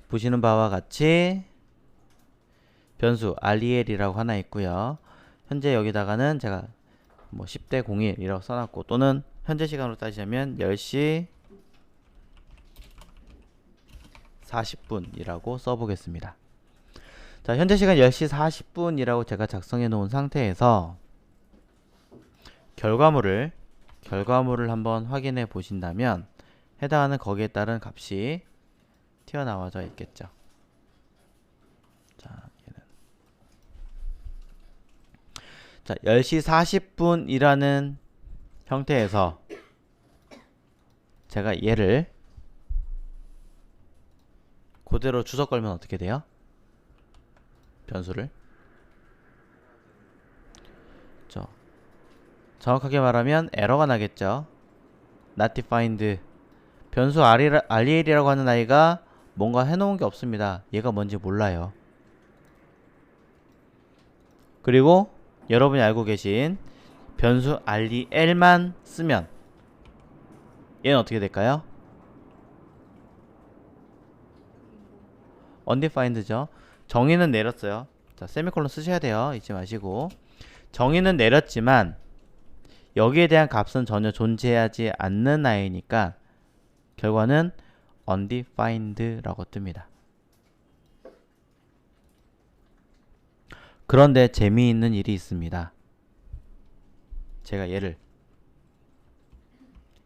보시는 바와 같이 변수 REL이라고 하나 있고요. 현재 여기다가는 제가 뭐 10대 01이라고 써놨고, 또는 현재 시간으로 따지자면 10시 40분이라고 써보겠습니다. 자, 현재 시간 10시 40분이라고 제가 작성해 놓은 상태에서 결과물을 한번 확인해 보신다면 해당하는 거기에 따른 값이 튀어나와져 있겠죠. 자, 자, 10시 40분이라는 형태에서 제가 얘를 그대로 주석 걸면 어떻게 돼요? 변수를 정확하게 말하면 에러가 나겠죠. not defined. 변수 REL이라고 하는 아이가 뭔가 해놓은 게 없습니다. 얘가 뭔지 몰라요. 그리고 여러분이 알고 계신 변수 REL만 쓰면 얘는 어떻게 될까요? undefined죠. 정의는 내렸어요. 자, 세미콜론 쓰셔야 돼요. 잊지 마시고. 정의는 내렸지만 여기에 대한 값은 전혀 존재하지 않는 아이니까 결과는 undefined라고 뜹니다. 그런데 재미있는 일이 있습니다. 제가 얘를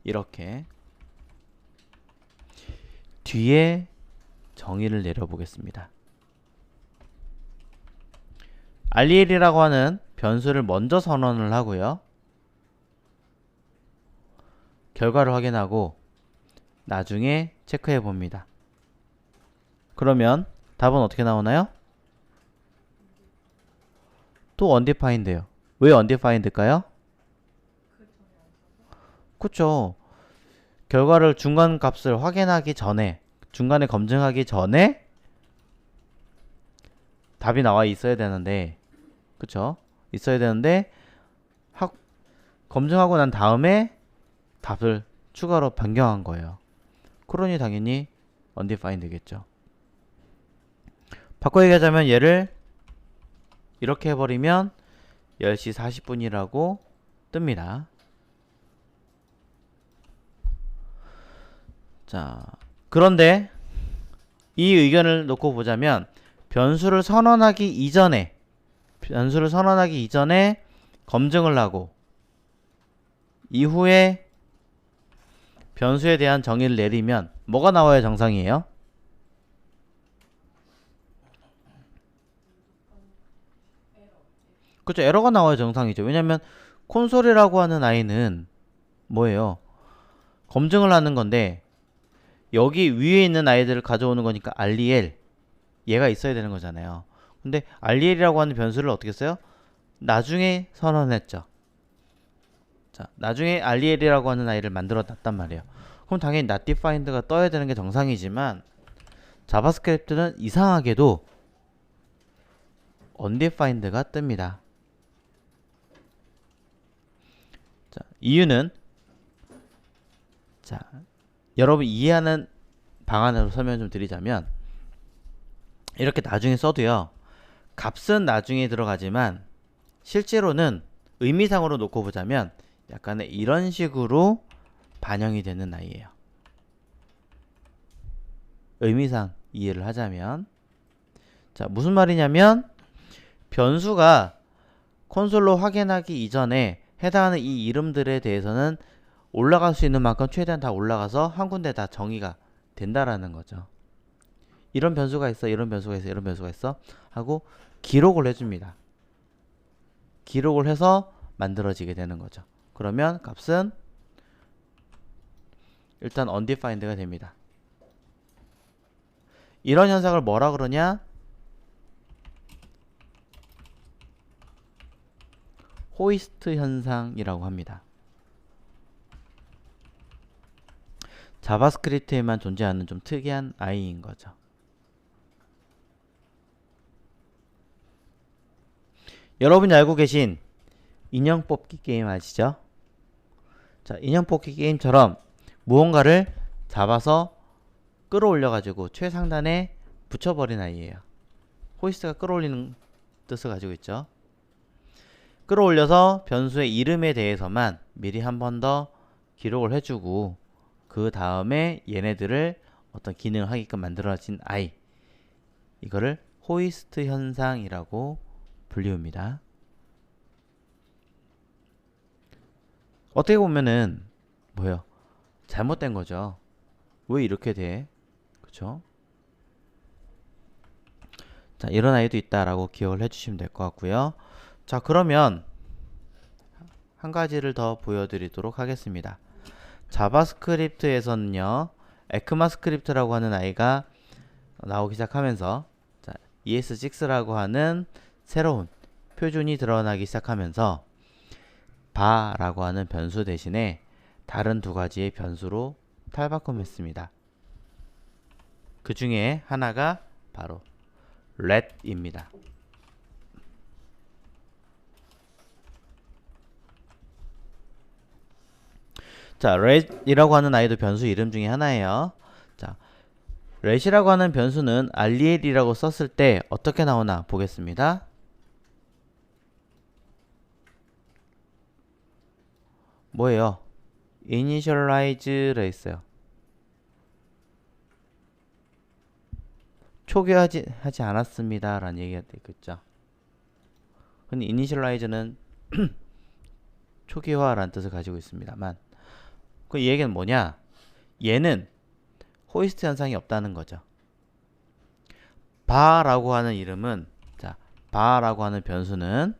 이렇게 뒤에 정의를 내려보겠습니다. REL이라고 하는 변수를 먼저 선언을 하고요. 결과를 확인하고 나중에 체크해 봅니다. 그러면 답은 어떻게 나오나요? 또 undefined예요. 왜 undefined일까요? 그쵸. 결과를 중간 값을 확인하기 전에, 중간에 검증하기 전에 답이 나와 있어야 되는데, 그쵸? 있어야 되는데 검증하고 난 다음에 답을 추가로 변경한 거예요. 그러니 당연히 undefined겠죠. 바꿔 얘기하자면 얘를 이렇게 해버리면 10시 40분이라고 뜹니다. 자, 그런데 이 의견을 놓고 보자면 변수를 선언하기 이전에 검증을 하고 이후에 변수에 대한 정의를 내리면 뭐가 나와야 정상이에요? 그렇죠. 에러가 나와야 정상이죠. 왜냐면 콘솔이라고 하는 아이는 뭐예요? 검증을 하는 건데 여기 위에 있는 아이들을 가져오는 거니까 REL 얘가 있어야 되는 거잖아요. 근데 REL이라고 하는 변수를 어떻게 써요? 나중에 선언했죠. 자, 나중에 REL이라고 하는 아이를 만들어 놨단 말이에요. 그럼 당연히 not defined가 떠야 되는 게 정상이지만 자바스크립트는 이상하게도 undefined가 뜹니다. 자, 이유는 자, 여러분 이해하는 방안으로 설명 좀 드리자면 이렇게 나중에 써도요. 값은 나중에 들어가지만 실제로는 의미상으로 놓고 보자면 약간의 이런 식으로 반영이 되는 아이예요. 의미상 이해를 하자면 자, 무슨 말이냐면 변수가 콘솔로 확인하기 이전에 해당하는 이 이름들에 대해서는 올라갈 수 있는 만큼 최대한 다 올라가서 한 군데 다 정의가 된다라는 거죠. 이런 변수가 있어, 이런 변수가 있어, 이런 변수가 있어 하고 기록을 해줍니다. 기록을 해서 만들어지게 되는 거죠. 그러면 값은 일단 undefined가 됩니다. 이런 현상을 뭐라 그러냐? 호이스트 현상이라고 합니다. 자바스크립트에만 존재하는 좀 특이한 아이인 거죠. 여러분이 알고 계신 인형 뽑기 게임 아시죠? 자, 인형 뽑기 게임처럼 무언가를 잡아서 끌어올려 가지고 최상단에 붙여버린 아이예요. 호이스트가 끌어올리는 뜻을 가지고 있죠. 끌어올려서 변수의 이름에 대해서만 미리 한 번 더 기록을 해주고 그 다음에 얘네들을 어떤 기능을 하게끔 만들어진 아이, 이거를 호이스트 현상이라고 불리웁니다. 어떻게 보면은 뭐예요? 잘못된 거죠. 왜 이렇게 돼? 그쵸? 자, 이런 아이도 있다라고 기억을 해주시면 될 것 같고요. 자, 그러면 한 가지를 더 보여드리도록 하겠습니다. 자바스크립트에서는요, 에크마스크립트라고 하는 아이가 나오기 시작하면서, 자, ES6라고 하는 새로운 표준이 드러나기 시작하면서 바라고 하는 변수 대신에 다른 두 가지의 변수로 탈바꿈했습니다. 그 중에 하나가 바로 let입니다. 자, let이라고 하는 아이도 변수 이름 중에 하나예요. 자, let이라고 하는 변수는 RL이라고 썼을 때 어떻게 나오나 보겠습니다. 뭐예요? initialize라 있어요. 초기화하지 않았습니다 라는 얘기가 있겠죠. 근데 initialize는 초기화라는 뜻을 가지고 있습니다만, 그 얘기는 뭐냐? 얘는 호이스트 현상이 없다는 거죠. 바라고 하는 이름은, 자, 바라고 하는 변수는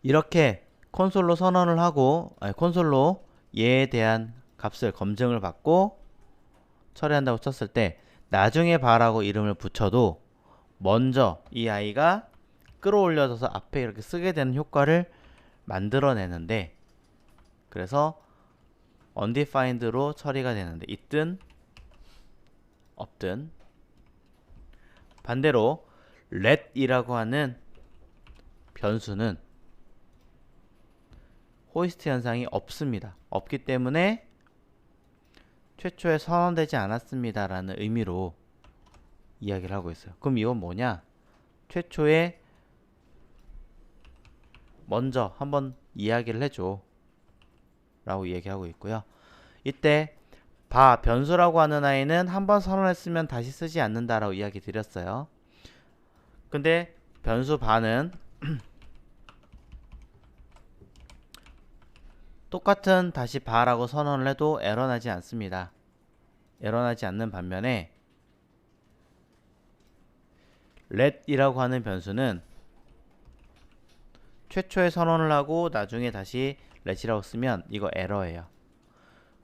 이렇게 콘솔로 선언을 하고, 콘솔로 얘에 대한 값을 검증을 받고 처리한다고 쳤을 때 나중에 바라고 이름을 붙여도 먼저 이 아이가 끌어올려져서 앞에 이렇게 쓰게 되는 효과를 만들어내는데, 그래서 undefined로 처리가 되는데 있든 없든, 반대로 let이라고 하는 변수는 호이스트 현상이 없습니다. 없기 때문에 최초에 선언되지 않았습니다 라는 의미로 이야기를 하고 있어요. 그럼 이건 뭐냐? 최초에 먼저 한번 이야기를 해줘 라고 얘기하고 있고요. 이때 변수라고 하는 아이는 한번 선언했으면 다시 쓰지 않는다 라고 이야기 드렸어요. 근데 변수 바는 똑같은 다시 바라고 선언을 해도 에러나지 않습니다. 에러나지 않는 반면에 let이라고 하는 변수는 최초에 선언을 하고 나중에 다시 let이라고 쓰면 이거 에러예요.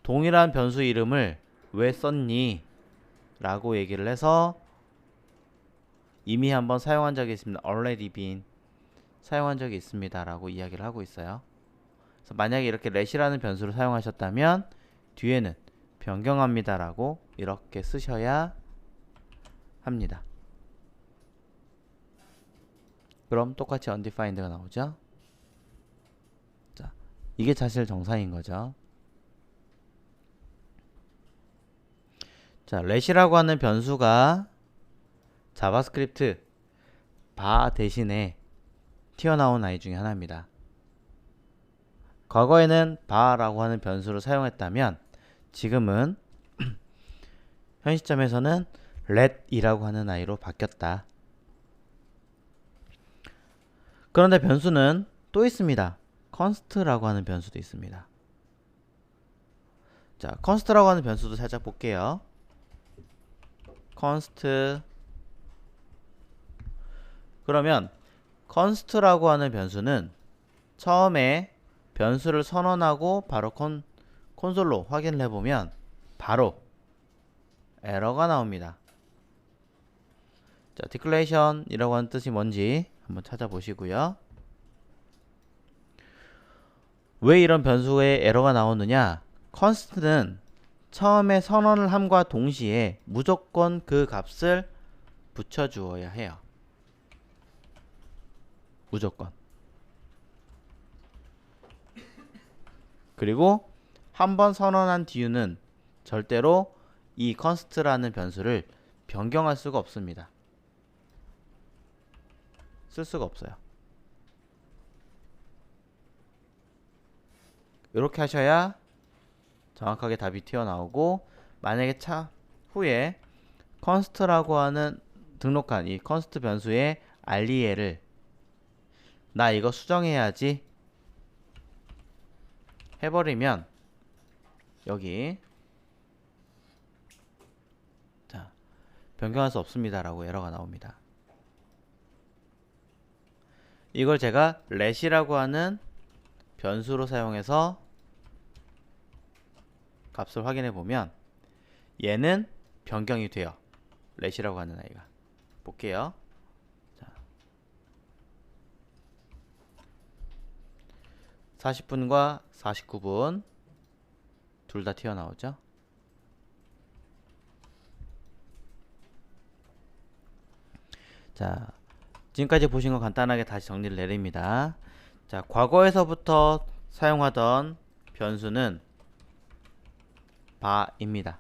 동일한 변수 이름을 왜 썼니? 라고 얘기를 해서 이미 한번 사용한 적이 있습니다. already been 사용한 적이 있습니다 라고 이야기를 하고 있어요. 그래서 만약에 이렇게 let이라는 변수를 사용하셨다면 뒤에는 변경합니다 라고 이렇게 쓰셔야 합니다. 그럼 똑같이 undefined가 나오죠. 자, 이게 사실 정상인 거죠. 자, let이라고 하는 변수가 자바스크립트 바 대신에 튀어나온 아이 중에 하나입니다. 과거에는 바라고 하는 변수를 사용했다면 지금은 현 시점에서는 let이라고 하는 아이로 바뀌었다. 그런데 변수는 또 있습니다. const라고 하는 변수도 있습니다. 자, const라고 하는 변수도 살짝 볼게요. const. 그러면 const라고 하는 변수는 처음에 변수를 선언하고 바로 콘솔로 확인을 해보면 바로 에러가 나옵니다. 자, declaration이라고 하는 뜻이 뭔지 한번 찾아보시고요. 왜 이런 변수에 에러가 나오느냐? const는 처음에 선언을 함과 동시에 무조건 그 값을 붙여주어야 해요. 무조건. 그리고 한번 선언한 뒤에는 절대로 이 const라는 변수를 변경할 수가 없습니다. 쓸 수가 없어요. 이렇게 하셔야 정확하게 답이 튀어나오고, 만약에 후에 const라고 하는 등록한 이 const 변수의 REL을 나 이거 수정해야지 해버리면 여기 자, 변경할 수 없습니다 라고 에러가 나옵니다. 이걸 제가 let이라고 하는 변수로 사용해서 값을 확인해 보면 얘는 변경이 돼요. let이라고 하는 아이가. 볼게요. 자, 40분과 49분 둘 다 튀어나오죠. 자, 지금까지 보신 거 간단하게 다시 정리를 내립니다. 자, 과거에서부터 사용하던 변수는 바입니다.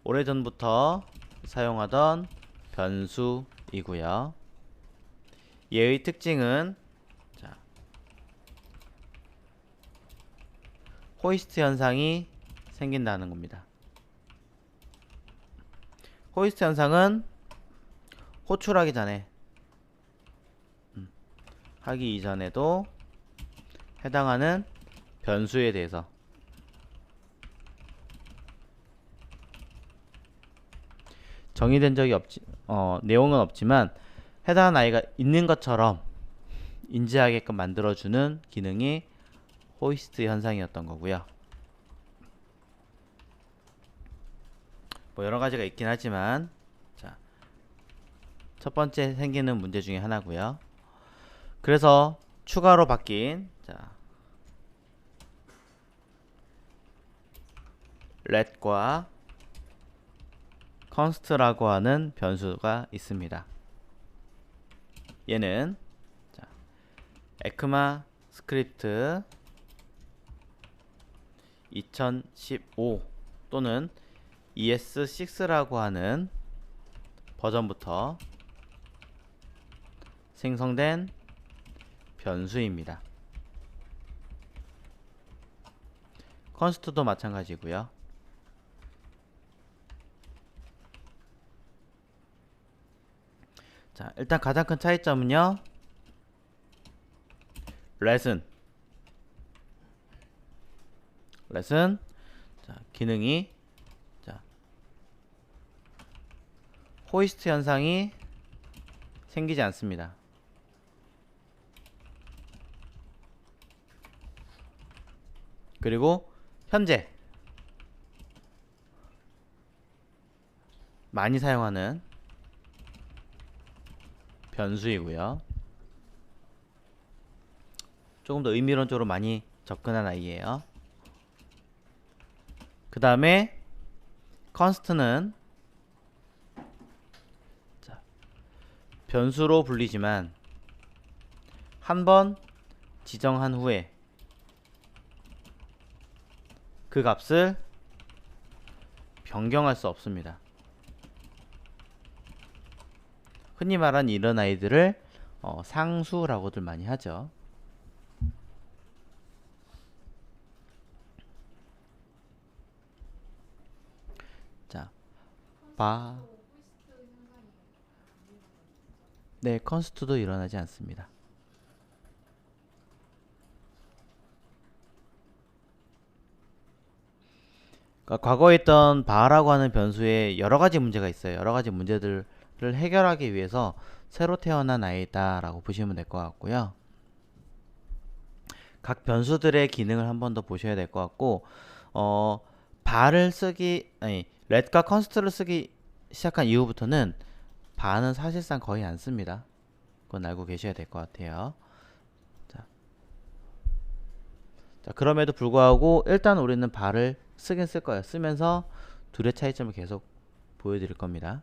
오래전부터 사용하던 변수이고요. 얘의 특징은 자, 호이스트 현상이 생긴다는 겁니다. 호이스트 현상은 호출하기 전에 하기 이전에도 해당하는 변수에 대해서 정의된 적이 내용은 없지만 해당하는 아이가 있는 것처럼 인지하게끔 만들어주는 기능이 호이스트 현상이었던 거고요. 뭐 여러 가지가 있긴 하지만 자, 첫 번째 생기는 문제 중에 하나고요. 그래서 추가로 바뀐 자, let과 const라고 하는 변수가 있습니다. 얘는 자, 에크마 스크립트 2015 또는 ES6라고 하는 버전부터 생성된 변수입니다. const도 마찬가지고요. 자, 일단 가장 큰 차이점은요. let은 자, 기능이 자, 호이스트 현상이 생기지 않습니다. 그리고 현재 많이 사용하는 변수이고요. 조금 더 의미론적으로 많이 접근한 아이예요. 그 다음에 const는 자, 변수로 불리지만 한번 지정한 후에 그 값을 변경할 수 없습니다. 흔히 말하는 이런 아이들을 상수라고들 많이 하죠. 자, 네, const도 일어나지 않습니다. 그러니까 과거에 있던 바라고 하는 변수에 여러 가지 문제가 있어요. 여러 가지 문제들을 해결하기 위해서 새로 태어난 아이다 라고 보시면 될 것 같고요. 각 변수들의 기능을 한 번 더 보셔야 될 것 같고, let과 const를 쓰기 시작한 이후부터는 바는 사실상 거의 안 씁니다. 그건 알고 계셔야 될 것 같아요. 자, 그럼에도 불구하고 일단 우리는 바를 쓰긴 쓸 거예요. 쓰면서 둘의 차이점을 계속 보여드릴 겁니다.